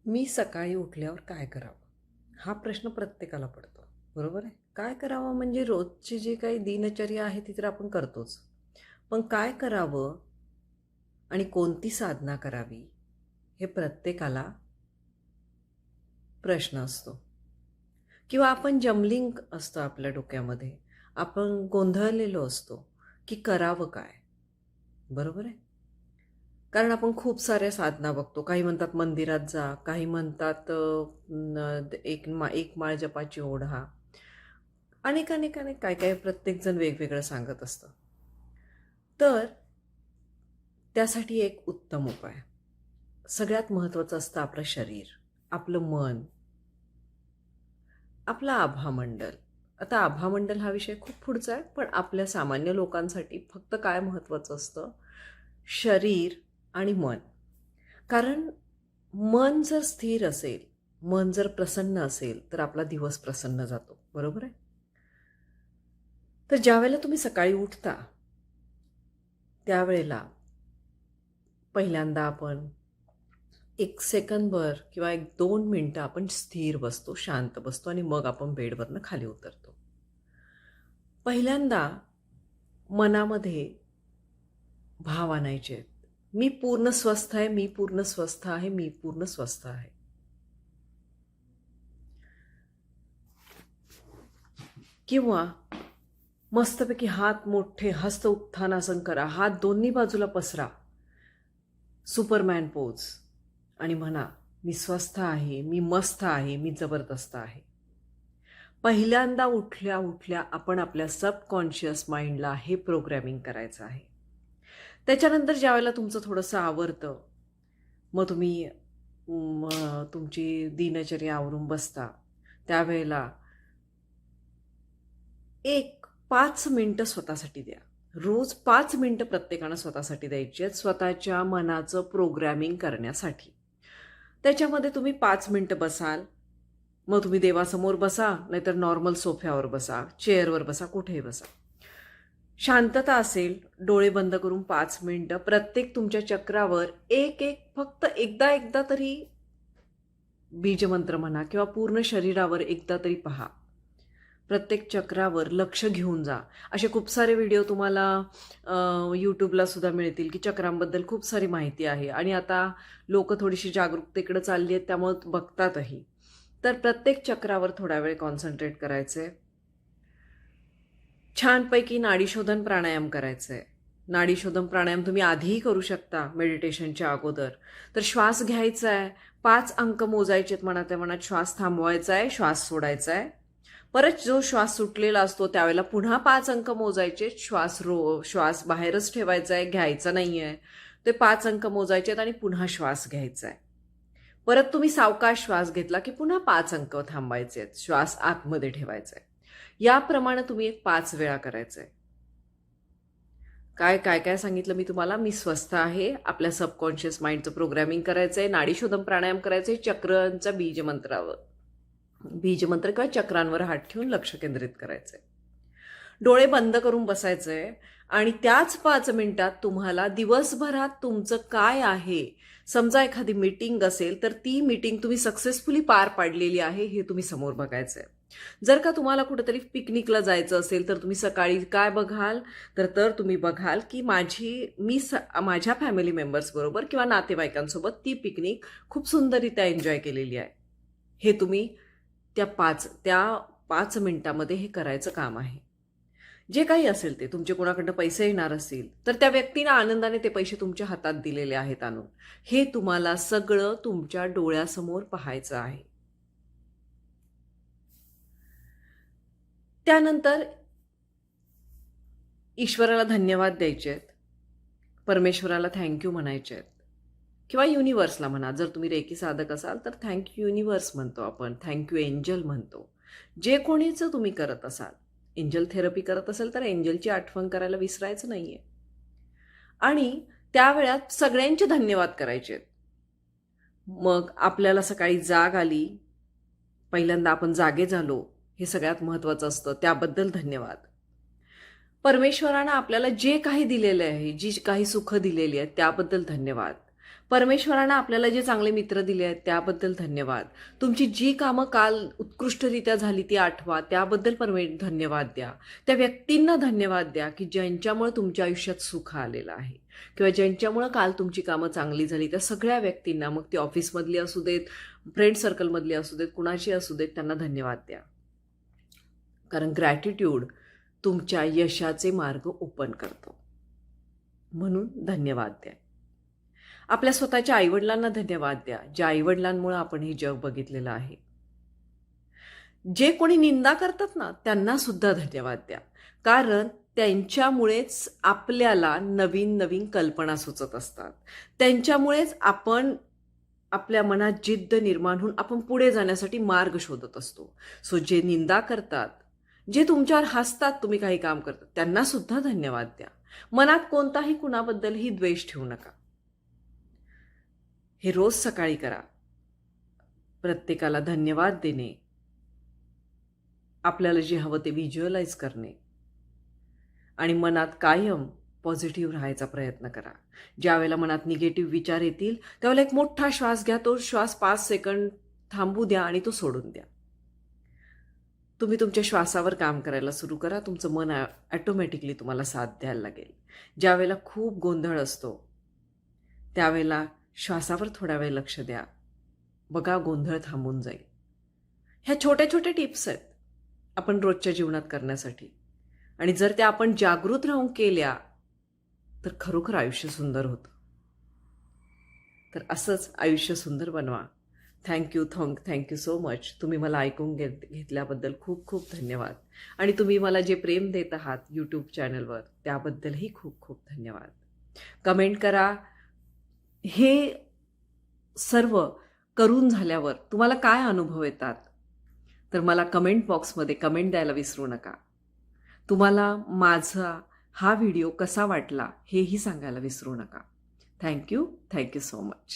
मी सकाळी उठल्यावर काय करावं? हा प्रश्न प्रत्येकाला पडतो. बरोबर आहे? काय करावं म्हणजे रोजची जी काही दिनचर्या आहे ती तर आपण करतोच. पण काय करावं आणि कोणती साधना करावी हे प्रत्येकाला प्रश्न असतो. किंवा आपण जमलिंग असतं आपल्या डोक्यामध्ये. आपण गोंधळलेलो असतो, की करावं काय? बरोबर आहे? कारण आपण खूप साऱ्या साधना बघतो. काही म्हणतात मंदिरात जा, काही म्हणतात एक माळ जपाची ओढा. अनेक, अनेक, अनेक काय-काय प्रत्येकजण वेगवेगळं सांगत असतं. तर त्यासाठी एक उत्तम उपाय. सगळ्यात महत्त्वाचं असतं आपलं शरीर, आपलं मन, आपलं आभामंडल. आता आभामंडल हा विषय खूप पुढचा आहे, पण आपल्या सामान्य लोकांसाठी फक्त काय महत्त्वाचं असतं? शरीर आणि मन. कारण मन जर स्थिर असेल, मन जर प्रसन्न असेल, तर आपला दिवस प्रसन्न जातो. बरोबर आहे? तर ज्यावेळेला तुम्ही सकाळी उठता, त्यावेळेला पहिल्यांदा आपण 1 सेकंदभर किंवा 1-2 मिनिटं आपण स्थिर बसतो, शांत बसतो आणि मग आपण बेडवरनं खाली उतरतो. पहिल्यांदा मनामध्ये भाव आणायचे आहेत. मी पूर्ण स्वस्थ आहे, मी पूर्ण स्वस्थ आहे, मी पूर्ण स्वस्थ आहे. किंवा मस्तपैकी हात मोठे हस्त उत्थानासन करा. हात दोन्ही बाजूला पसरा. सुपरमॅन पोज आणि म्हणा, मी स्वस्थ आहे, मी मस्त आहे, मी जबरदस्त आहे. पहिल्यांदा उठल्या उठल्या आपण आपल्या सबकॉन्शियस माइंडला हे प्रोग्रॅमिंग करायचं आहे. त्याच्यानंतर ज्यावेळेला तुमचं थोडंसं आवरतं, मग तुम्ही तुमची दिनचर्या आवरून बसता, त्यावेळेला एक 5 मिनिटं स्वतःसाठी द्या. रोज 5 मिनिटं प्रत्येकानं स्वतःसाठी द्यायची आहेत, स्वतःच्या मनाचं प्रोग्रॅमिंग करण्यासाठी. त्याच्यामध्ये तुम्ही 5 मिनिटं बसाल, मग तुम्ही देवासमोर बसा, नाहीतर नॉर्मल सोफ्यावर बसा, चेअरवर बसा, कुठेही बसा. शांतता असेल, डोळे बंद करून 5 मिनिटं प्रत्येक तुमच्या चक्रावर एक फक्त एकदा एकदा तरी बीजमंत्र म्हणा किंवा पूर्ण शरीरावर एकदा तरी पहा. प्रत्येक चक्रावर लक्ष घेऊन जा. असे खूप सारे व्हिडिओ तुम्हाला YouTubeला सुद्धा मिळतील, की चक्रांबद्दल खूप सारी माहिती आहे आणि आता लोकं थोडीशी जागरूकतेकडे चालली आहेत, त्यामुळे बघतातही. तर प्रत्येक चक्रावर थोडा वेळ कॉन्सन्ट्रेट करायचं आहे. छानपैकी नाडीशोधन प्राणायाम करायचं आहे. नाडीशोधन प्राणायाम तुम्ही आधीही करू शकता मेडिटेशनच्या अगोदर. तर श्वास घ्यायचा आहे, 5 अंक मोजायचे आहेत मनातल्या मनात, श्वास थांबवायचा आहे, श्वास सोडायचा आहे. परत जो श्वास सुटलेला असतो त्यावेळेला पुन्हा 5 अंक मोजायचे, श्वास बाहेरच ठेवायचा आहे, घ्यायचा नाही आहे. ते 5 अंक मोजायचे आहेत आणि पुन्हा श्वास घ्यायचा आहे. परत तुम्ही सावकाश श्वास घेतला की पुन्हा 5 अंक थांबायचे आहेत, श्वास आतमध्ये ठेवायचा आहे. याप्रमाणे तुम्ही एक 5 वेळा करायचं आहे. काय सांगितलं मी तुम्हाला? मी स्वस्थ आहे. आपल्या सबकॉन्शियस माइंडचं प्रोग्रॅमिंग करायचं आहे. नाडीशोधन प्राणायाम करायचं आहे. चक्रांच्या बीजमंत्र किंवा चक्रांवर हात ठेवून लक्ष केंद्रित करायचं आहे. डोळे बंद करून बसायचं आहे आणि त्याच 5 मिनिटात तुम्हाला दिवसभरात तुमचं काय आहे, समजा एखादी मीटिंग असेल तर ती मीटिंग तुम्ही सक्सेसफुली पार पाडलेली आहे हे तुम्ही समोर बघायचं आहे. जर का तुम्हाला कुठेतरी पिकनिकला जायचं असेल तर तुम्ही सकाळी काय बघाल, तर तुम्ही बघाल की माझ्या फॅमिली मेंबर्सबरोबर किंवा नातेवाईकांसोबत ती पिकनिक खूप सुंदररित्या एन्जॉय केलेली आहे. हे तुम्ही त्या 5 मिनिटामध्ये हे करायचं काम आहे. जे काही असेल ते तुमचे कोणाकडनं पैसे येणार असतील तर त्या व्यक्तीनं आनंदाने ते पैसे तुमच्या हातात दिलेले आहेत आणून. हे तुम्हाला सगळं तुमच्या डोळ्यासमोर पाहायचं आहे. त्यानंतर ईश्वराला धन्यवाद द्यायचे आहेत. परमेश्वराला थँक यू म्हणायचे आहेत. किंवा युनिव्हर्सला म्हणा. जर तुम्ही रेकी साधक असाल तर थँक यू युनिव्हर्स म्हणतो आपण, थँक यू एंजल म्हणतो. जे कोणीचं तुम्ही करत असाल, एंजल थेरपी करत असेल तर एंजलची आठवण करायला विसरायचं नाहीये. आणि त्यावेळात सगळ्यांचे धन्यवाद करायचे. मग आपल्याला सकाळी जाग आली, पहिल्यांदा आपण जागे झालो, हे सगळ्यात महत्त्वाचं असतं, त्याबद्दल धन्यवाद. परमेश्वरानं आपल्याला जे काही दिलेलं आहे, जी काही सुख दिलेली आहेत त्याबद्दल धन्यवाद. परमेश्वरानं आपल्याला जे चांगले मित्र दिले आहेत त्याबद्दल धन्यवाद. तुमची जी कामं काल उत्कृष्टरित्या झाली ती आठवा, त्याबद्दल धन्यवाद द्या. त्या व्यक्तींना धन्यवाद द्या की ज्यांच्यामुळे तुमच्या आयुष्यात सुख आलेलं आहे किंवा ज्यांच्यामुळं काल तुमची कामं चांगली झाली. त्या सगळ्या व्यक्तींना, मग ती ऑफिसमधली असू देत, फ्रेंड सर्कलमधली असू देत, कुणाची असू देत, त्यांना धन्यवाद द्या. कारण ग्रॅटिट्यूड तुमच्या यशाचे मार्ग ओपन करतो. म्हणून धन्यवाद द्या. आपल्या स्वतःच्या आईवडिलांना धन्यवाद द्या, ज्या आईवडिलांमुळे आपण हे जग बघितलेलं आहे. जे कोणी निंदा करतात ना, त्यांना सुद्धा धन्यवाद द्या. कारण त्यांच्यामुळेच आपल्याला नवीन नवीन कल्पना सुचत असतात. त्यांच्यामुळेच आपण आपल्या मनात जिद्द निर्माण होऊन आपण पुढे जाण्यासाठी मार्ग शोधत असतो. सो जे निंदा करतात, जे तुमच्यावर हसतात तुम्ही काही काम करतात, त्यांना सुद्धा धन्यवाद द्या. मनात कोणताही कुणाबद्दलही द्वेष ठेवू नका. हे रोज सकाळी करा. प्रत्येकाला धन्यवाद देणे, आपल्याला जे हवं ते व्हिज्युअलाइज करणे आणि मनात कायम पॉझिटिव्ह राहायचा प्रयत्न करा. ज्यावेळेला मनात निगेटिव्ह विचार येतील त्यावेळेला एक मोठा श्वास घ्या. तो श्वास 5 सेकंद थांबू द्या आणि तो सोडून द्या. तुम्ही तुमच्या श्वासावर काम करायला सुरू करा. तुमचं मन ॲटोमॅटिकली तुम्हाला साथ द्यायला लागेल. ज्यावेळेला खूप गोंधळ असतो त्यावेळेला श्वासावर थोडा वेळ लक्ष द्या. बघा गोंधळ थांबून जाईल. ह्या छोट्या छोट्या टिप्स आहेत आपण रोजच्या जीवनात करण्यासाठी, आणि जर त्या आपण जागृत राहून केल्या तर खरोखर आयुष्य सुंदर होतं. तर असंच आयुष्य सुंदर बनवा. Thank you so much. तुम्ही मला ऐकून घेतल्याबद्दल खूप खूप धन्यवाद. आणि तुम्ही मला जे प्रेम देत आहात यूट्यूब चॅनलवर त्याबद्दलही खूप खूप धन्यवाद. कमेंट करा. हे सर्व करून झाल्यावर तुम्हाला काय अनुभव येतात तर मला कमेंट बॉक्समध्ये कमेंट द्यायला विसरू नका. तुम्हाला माझा हा व्हिडिओ कसा वाटला हेही सांगायला विसरू नका. Thank you so much.